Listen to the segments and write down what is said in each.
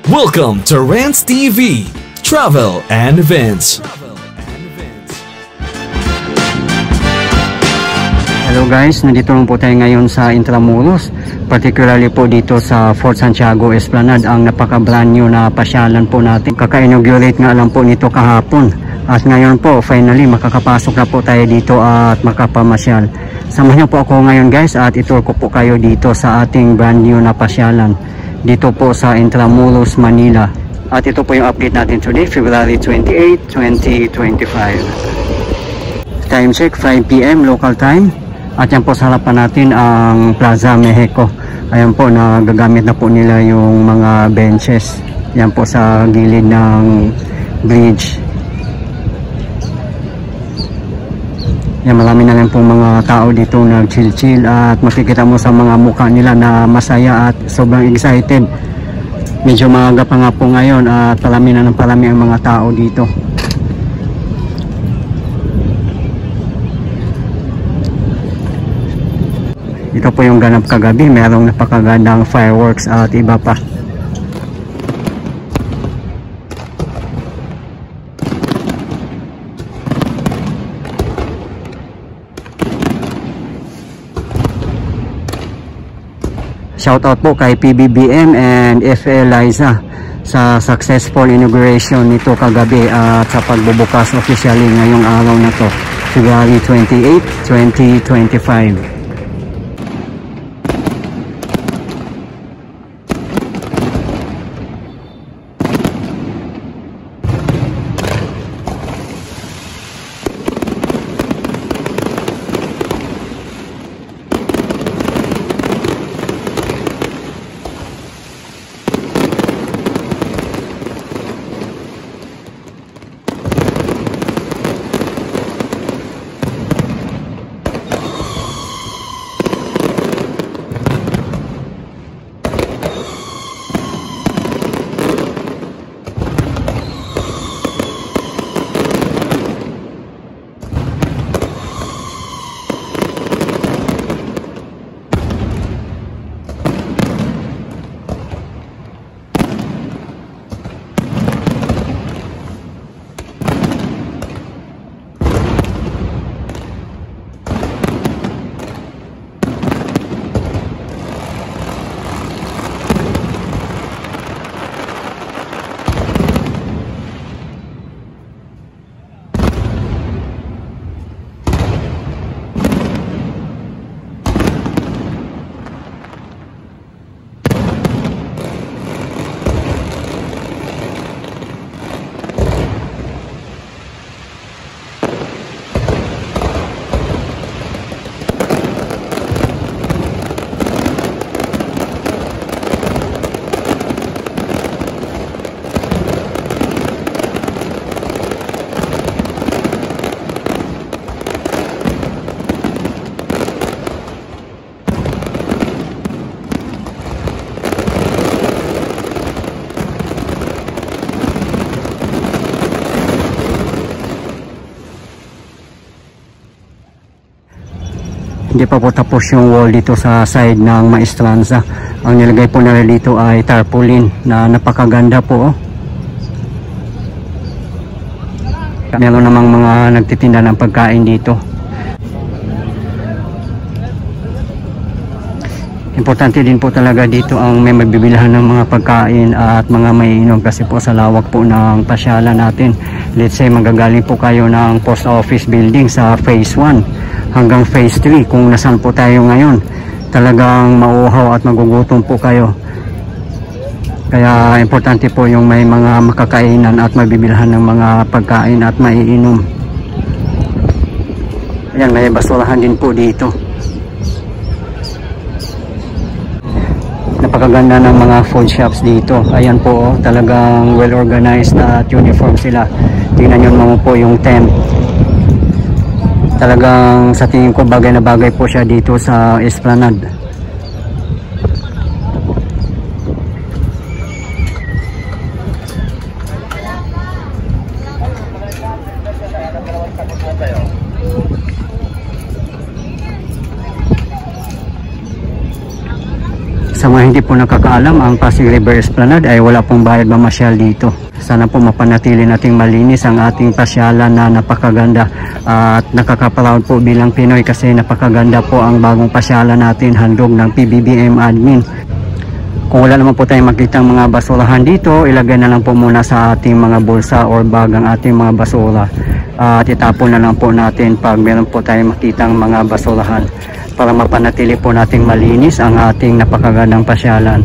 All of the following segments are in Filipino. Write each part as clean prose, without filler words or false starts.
Welcome to Rants TV, Travel and Events. Hello guys, nandito lang po tayo ngayon sa Intramuros, particularly po dito sa Fort Santiago Esplanade, ang napaka-brand new na pasyalan po natin. Kaka-inaugurate nga lang po nito kahapon. At ngayon po, finally, makakapasok na po tayo dito at makapamasyal. Samahan niyo po ako ngayon guys at itur ko po kayo dito sa ating brand new na pasyalan. Dito po sa Intramuros, Manila. At ito po yung update natin today, February 28, 2025. Time check, 5 PM local time. At yan po sa harapan natin ang Plaza Mexico. Ayan po, nagagamit na po nila yung mga benches. Yan po sa gilid ng bridge. Yan, marami na lang po mga tao dito nag-chill-chill at makikita mo sa mga mukha nila na masaya at sobrang excited. Medyo maaga pa nga po ngayon at parami na ng parami ang mga tao dito. Ito po yung ganap kagabi, merong napakagandang fireworks at iba pa. Shoutout po kay PBBM and FA Liza sa successful inauguration nito kagabi at sa pagbubukas officially ngayong araw na to, February 28, 2025. Hindi pa po tapos yung wall dito sa side ng Maestranza. Ang nilagay po nila dito ay tarpaulin na napakaganda po. Meron namang mga nagtitinda ng pagkain dito. Importante din po talaga dito ang may magbibilhan ng mga pagkain at mga maiinom kasi po sa lawak po ng pasyalan natin. Let's say magagaling po kayo ng post office building sa phase 1 hanggang phase 3 kung nasaan po tayo ngayon. Talagang mauuhaw at magugutom po kayo. Kaya importante po yung may mga makakainan at mabibilhan ng mga pagkain at maiinom. Ayan, may basurahan din po dito. Napakaganda ng mga food shops dito. Ayan po, talagang well organized at uniform sila. Tingnan nyo naman po yung tent. Talagang sa tingin ko bagay na bagay po siya dito sa Esplanade. Sa mga hindi po nakakaalam, ang Pasig River Esplanade ay wala pong bayad mamasyal dito. Sana po mapanatili nating malinis ang ating pasyalan na napakaganda at nakaka-proud po bilang Pinoy kasi napakaganda po ang bagong pasyalan natin, handog ng PBBM admin. Kung wala naman po tayong makitang mga basurahan dito, ilagay na lang po muna sa ating mga bulsa or bag ang ating mga basura at itapon na lang po natin pag meron po tayong makitang mga basurahan para mapanatili po nating malinis ang ating napakagandang pasyalan.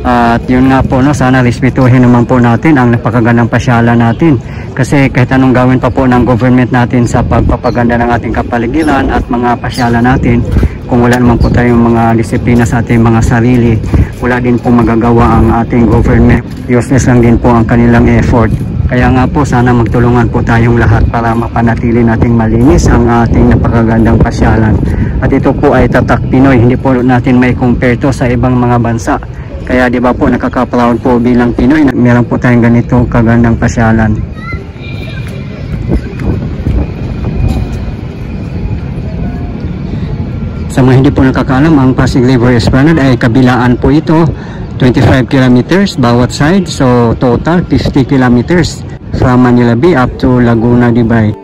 At yun nga po, no, sana respetuhin naman po natin ang napakagandang pasyalan natin kasi kahit anong gawin pa po ng government natin sa pagpapaganda ng ating kapaligiran at mga pasyalan natin, kung wala naman po tayong mga disiplina sa ating mga sarili, wala din po magagawa ang ating government. Useless lang din po ang kanilang effort. Kaya nga po, sana magtulungan po tayong lahat para mapanatili nating malinis ang ating napakagandang pasyalan. At ito po ay tatak Pinoy, hindi po natin may compare to sa ibang mga bansa. Kaya di ba po nakaka-proud po bilang Pinoy na meron po tayong ganito kagandang pasyalan. Sa mga hindi po nakakaalam, ang Pasig River Esplanade ay kabilaan po ito, 25 kilometers bawat side, so total 50 kilometers from Manila Bay up to Laguna de Bay.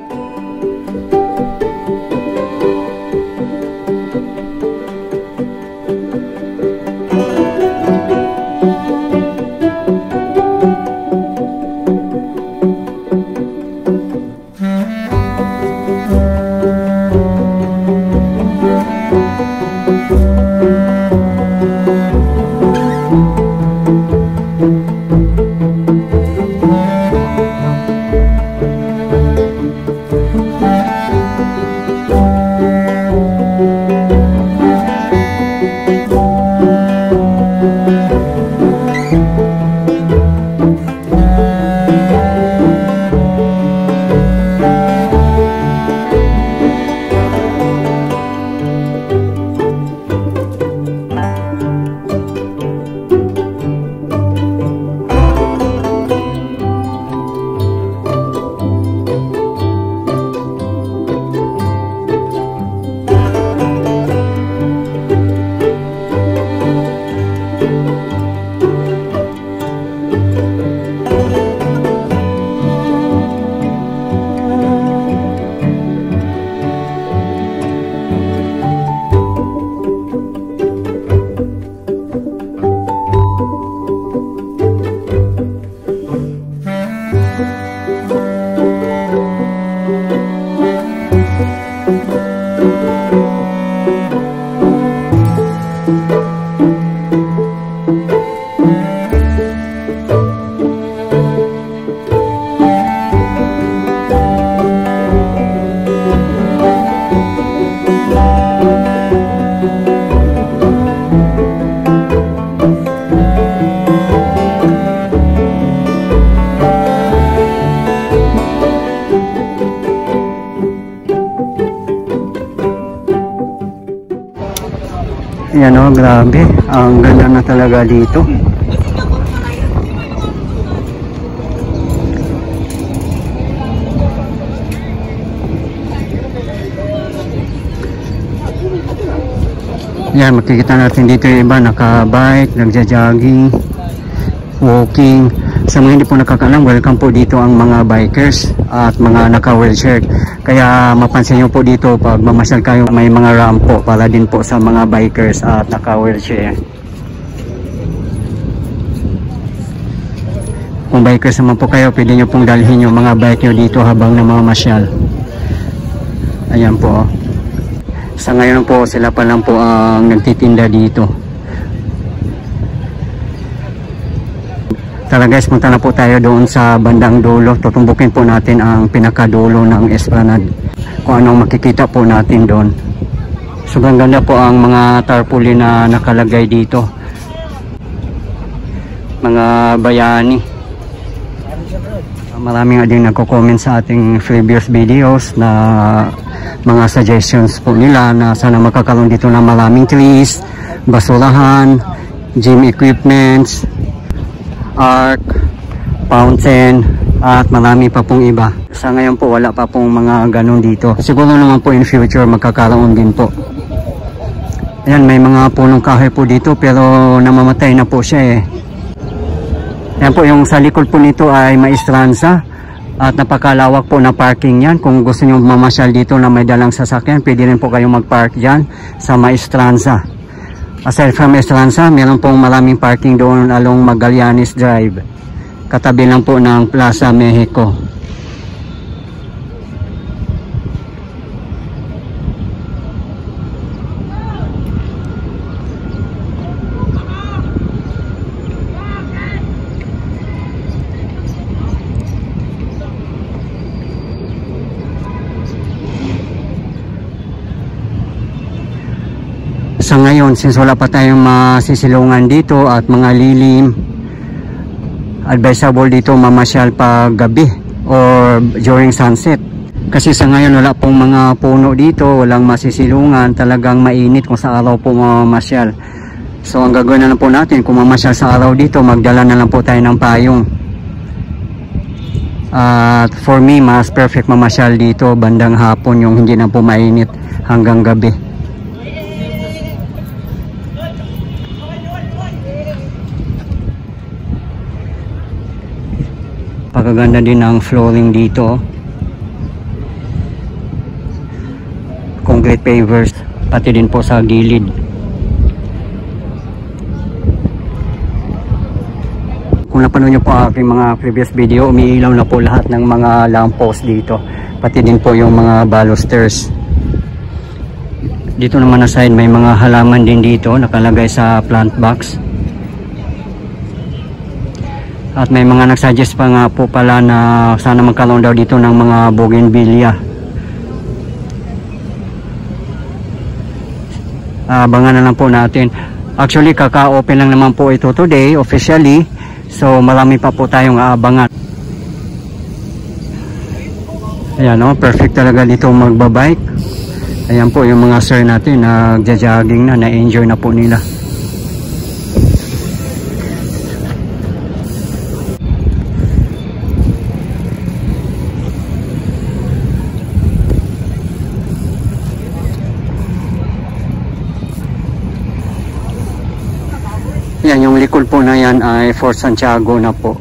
Yan o, grabe. Ang ganda na talaga dito. Yan, makikita natin dito yung iba, naka-bike, nagja-jogging, walking. Sa mga hindi po nakakaalam, welcome po dito ang mga bikers at mga naka-wheelchair. Kaya mapansin nyo po dito pag mamasyal kayo, may mga ramp po para din po sa mga bikers at naka-wheelchair. Kung bikers naman po kayo, pwede nyo pong dalhin yung mga bike nyo dito habang namamasyal. Ayan po. Sa ngayon po, sila pa lang po ang nagtitinda dito. Tara guys, punta na po tayo doon sa bandang dulo. Tutumbukin po natin ang pinakadulo ng Esplanade. Kung anong makikita po natin doon. Sobrang ganda po ang mga tarpaulin na nakalagay dito. Mga bayani. Maraming din nagko-comment sa ating previous videos na mga suggestions po nila na sana makakaroon dito ng maraming trees, basurahan, gym equipments, arc, fountain, at marami pa pong iba. Sa ngayon po wala pa pong mga ganun dito. Siguro naman po in future magkakaroon din po. Ayan, may mga punong kahoy po dito pero namamatay na po siya eh. Ayan po, yung sa likod po nito ay Maestranza at napakalawak po na parking yan. Kung gusto nyo mamasyal dito na may dalang sasakyan, pwede rin po kayong mag-park dyan sa Maestranza. Aside from Maestranza, meron pong maraming parking doon along Magallanes Drive. Katabi lang po ng Plaza Mexico. Sa ngayon, since wala pa tayong masisilungan dito at mga lilim, advisable dito mamasyal pag gabi or during sunset. Kasi sa ngayon wala pong mga puno dito, walang masisilungan, talagang mainit kung sa araw po mamasyal. So ang gagawin na lang po natin, kung mamasyal sa araw dito, magdala na lang po tayo ng payong. At for me, mas perfect mamasyal dito bandang hapon, yung hindi na po mainit hanggang gabi. Pagaganda din ang flooring dito. Concrete pavers, pati din po sa gilid. Kung napanood nyo po aking mga previous video, umiilaw na po lahat ng mga lamppost dito. Pati din po yung mga balusters. Dito naman na side, may mga halaman din dito nakalagay sa plant box. At may mga nagsuggest pa nga po pala na sana magkaroon daw dito ng mga bougainvillea. Abangan na lang po natin. Actually, kaka-open lang naman po ito today, officially. So, marami pa po tayong aabangan. Ayan o, perfect talaga dito magbabike. Ayan po yung mga sir natin, nagja-jogging na, na-enjoy na po nila. Yan, yung likod po na yan ay Fort Santiago na po.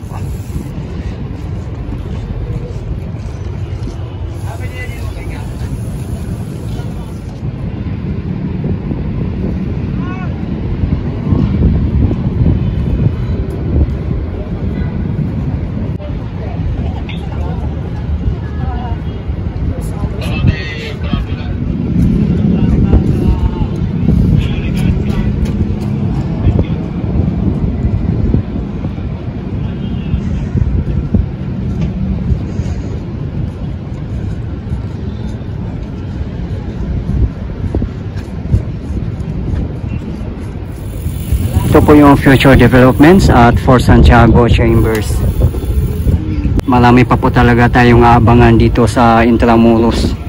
Ito po yung future developments at Fort Santiago Chambers. Marami pa po talaga tayong aabangan dito sa Intramuros.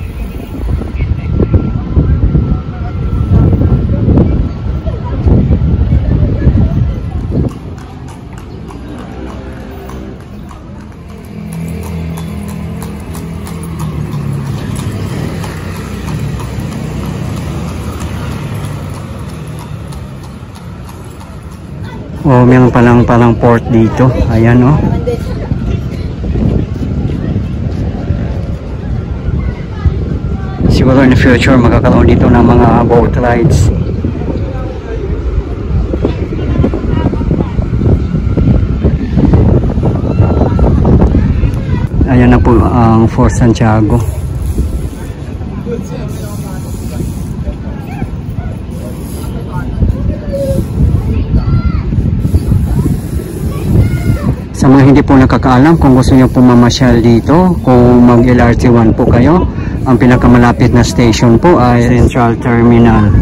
Oh, meron palang port dito. Ayan oh. Siguro in the future magkakaroon dito ng mga boat rides. Ayan na po ang Fort Santiago. Sa mga hindi po nakakaalam, kung gusto nyo po mamasyal dito, kung mag LRT1 po kayo, ang pinakamalapit na station po ay Central Terminal.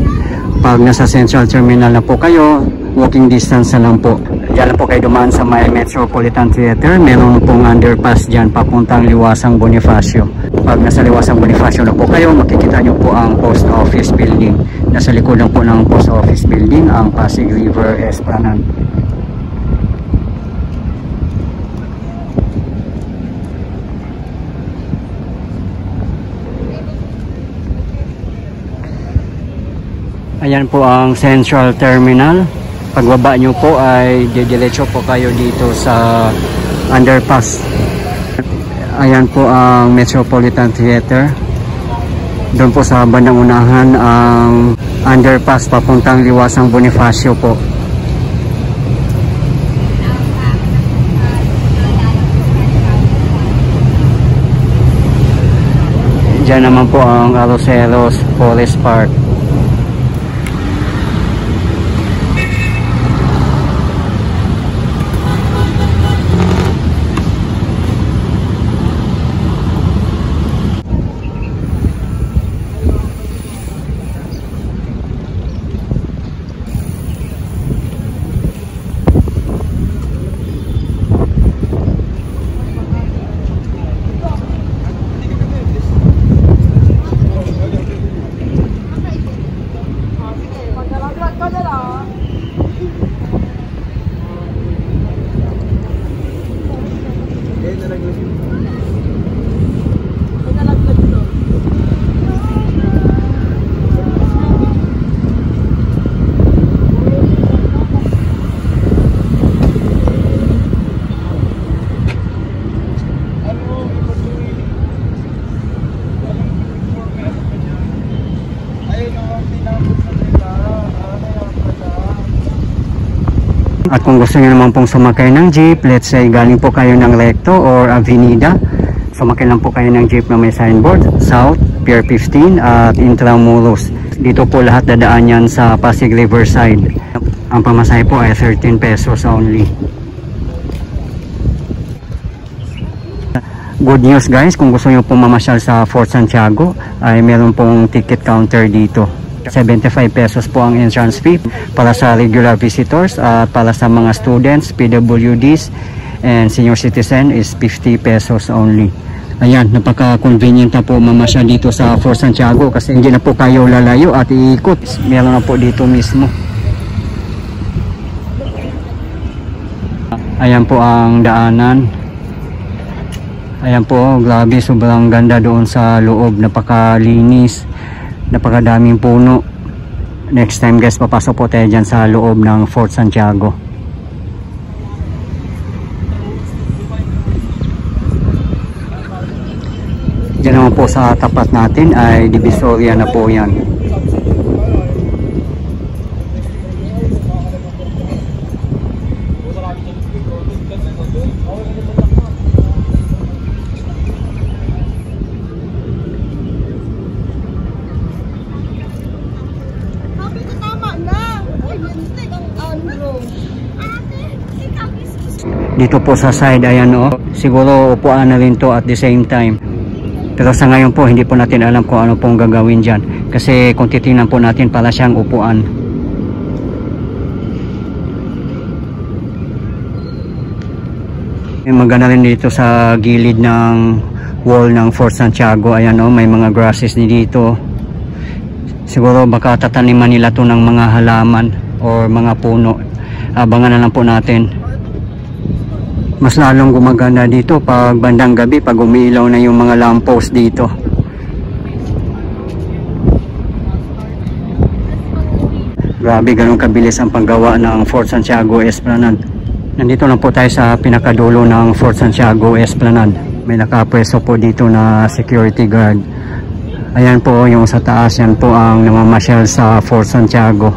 Pag nasa Central Terminal na po kayo, walking distance na lang po. Diyan na po kayo dumaan sa may Metropolitan Theater. Meron pong underpass dyan papuntang Liwasang Bonifacio. Pag nasa Liwasang Bonifacio na po kayo, makikita nyo po ang Post Office Building. Nasa likod lang po ng Post Office Building ang Pasig River Esplanade. Ayan po ang Central Terminal. Pagbaba nyo po ay didiretso po kayo dito sa underpass. Ayan po ang Metropolitan Theater. Doon po sa bandang unahan ang underpass papuntang Liwasang Bonifacio po. Diyan naman po ang Arroceros Forest Park. At kung gusto niyo naman pong sumakay ng jeep, let's say galing po kayo ng Recto or Avenida, sumakay lang po kayo ng jeep na may signboard, South, Pier 15 at Intramuros. Dito po lahat dadaan yan sa Pasig Riverside. Ang pamasahe po ay 13 pesos only. Good news guys, kung gusto niyo pong mamasyal sa Fort Santiago, ay meron pong ticket counter dito. 75 pesos po ang entrance fee para sa regular visitors at para sa mga students, PWDs and senior citizen is 50 pesos only. Ayan, napaka-convenient na po mamasyal dito sa Fort Santiago kasi hindi na po kayo lalayo at iikot. Meron na po dito mismo. Ayan po ang daanan. Ayan po, grabe, sobrang ganda doon sa loob, napakalinis. Napakadaming puno. Next time guys, papasok po tayo dyan sa loob ng Fort Santiago. Diyan naman po sa tapat natin ay Divisoria na po yan. Dito po sa side, ayan o, siguro upuan na rin to at the same time. Pero sa ngayon po, hindi po natin alam kung ano pong gagawin dyan. Kasi kung titingnan po natin, para siyang upuan. Maganda rin dito sa gilid ng wall ng Fort Santiago. Ayan o, may mga grasses dito. Siguro baka tataniman nila to ng mga halaman or mga puno. Abangan na lang po natin. Mas lalong gumaganda dito pag bandang gabi, pag umiilaw na yung mga lamppost dito. Grabe, ganun kabilis ang paggawa ng Fort Santiago Esplanade. Nandito na po tayo sa pinakadulo ng Fort Santiago Esplanade. May nakapwesto po dito na security guard. Ayan po yung sa taas, yan po ang namamasyal sa Fort Santiago.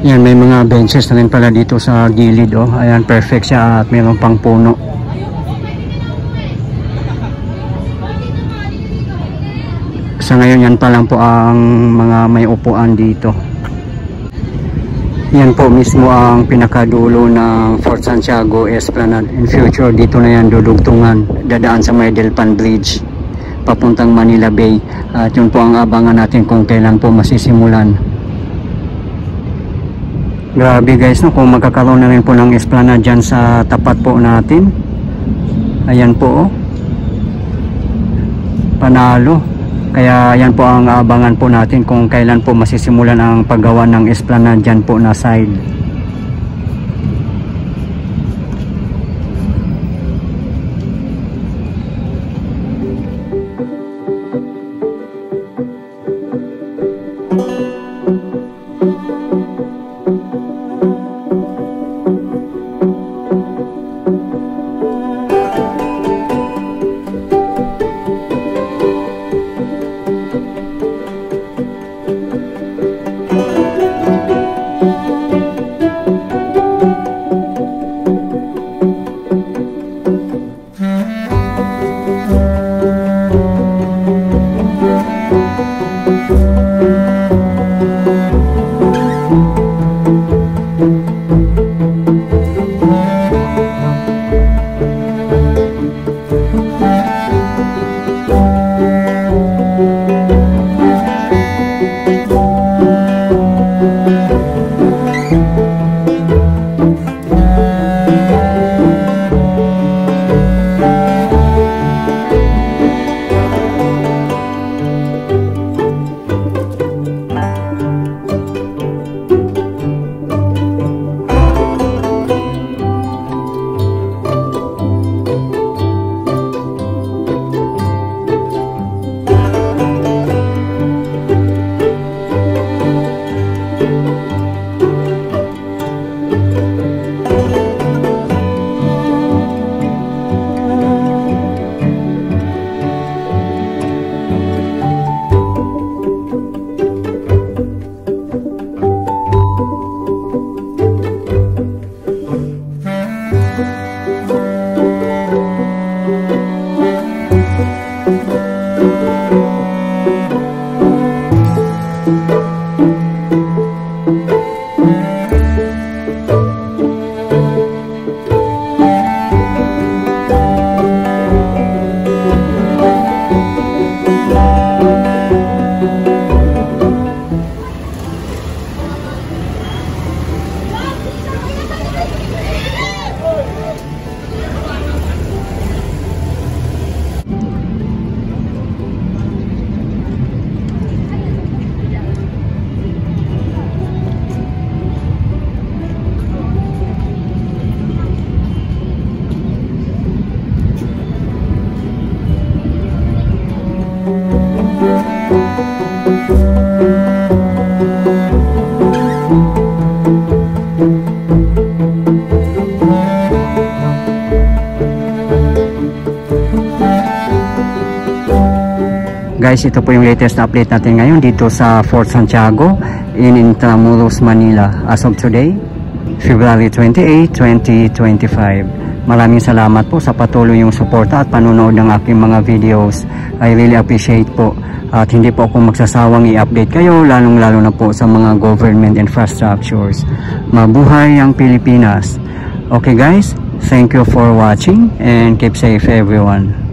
Yan, may mga benches na rin pala dito sa gilid. Oh. Ayan, perfect siya at mayroon pang puno. Sa ngayon, yan pa lang po ang mga may upuan dito. Yan po mismo ang pinakadulo ng Fort Santiago Esplanade. In future, dito na yan dudugtungan. Dadaan sa Maydelpan Bridge papuntang Manila Bay. At yun po ang abangan natin kung kailan po masisimulan. Grabe guys, no? Kung magkakaroon na rin po ng esplanade dyan sa tapat po natin. Ayan po, oh. Panalo. Kaya yan po ang abangan po natin kung kailan po masisimulan ang paggawa ng esplanade dyan po na side. Guys, ito po yung latest update natin ngayon dito sa Fort Santiago in Intramuros, Manila. As of today, February 28, 2025. Maraming salamat po sa patuloy yung suporta at panonood ng aking mga videos. I really appreciate po. At hindi po ako magsasawang i-update kayo, lalong-lalo na po sa mga government infrastructures. Mabuhay ang Pilipinas. Okay guys, thank you for watching and keep safe everyone.